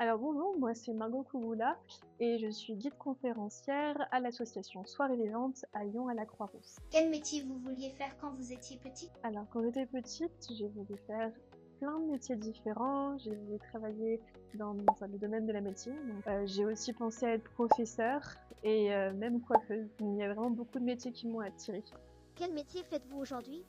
Alors bonjour, moi c'est Margot Kouboula et je suis guide conférencière à l'association Soirée Vivante à Lyon à la Croix-Rousse. Quel métier vous vouliez faire quand vous étiez petit? Alors quand j'étais petite, j'ai voulu faire plein de métiers différents, j'ai voulu travailler dans le domaine de la médecine. Donc, j'ai aussi pensé à être professeure et même coiffeuse. Donc, il y a vraiment beaucoup de métiers qui m'ont attirée. Quel métier faites-vous aujourd'hui?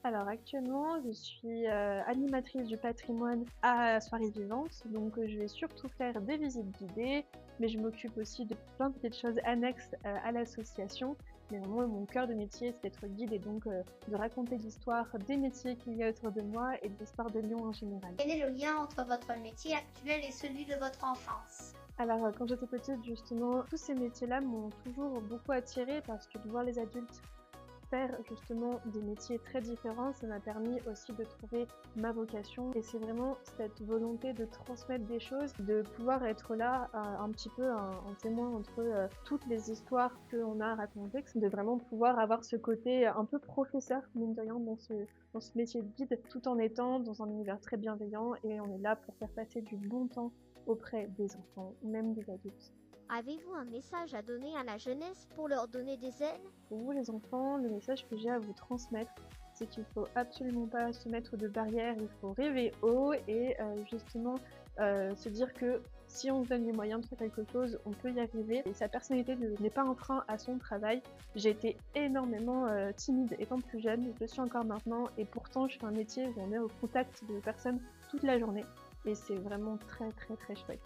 Alors actuellement, je suis animatrice du patrimoine à Soirée Vivante, donc je vais surtout faire des visites guidées, mais je m'occupe aussi de plein de petites choses annexes à l'association. Mais vraiment, mon cœur de métier, c'est d'être guide et donc de raconter l'histoire des métiers qu'il y a autour de moi et de l'histoire de Lyon en général. Quel est le lien entre votre métier actuel et celui de votre enfance? Alors quand j'étais petite, justement, tous ces métiers-là m'ont toujours beaucoup attirée parce que de voir les adultes faire justement des métiers très différents, ça m'a permis aussi de trouver ma vocation et c'est vraiment cette volonté de transmettre des choses, de pouvoir être là un petit peu un témoin entre toutes les histoires qu'on a à raconter, de vraiment pouvoir avoir ce côté un peu professeur, mine de rien, dans ce métier de guide, tout en étant dans un univers très bienveillant et on est là pour faire passer du bon temps auprès des enfants, même des adultes. Avez-vous un message à donner à la jeunesse pour leur donner des ailes? Pour vous les enfants, le message que j'ai à vous transmettre, c'est qu'il faut absolument pas se mettre de barrières, il faut rêver haut et justement se dire que si on se donne les moyens de faire quelque chose, on peut y arriver. Et sa personnalité n'est pas un frein à son travail. J'ai été énormément timide étant plus jeune, je le suis encore maintenant et pourtant je fais un métier où on est au contact de personnes toute la journée et c'est vraiment très très très chouette.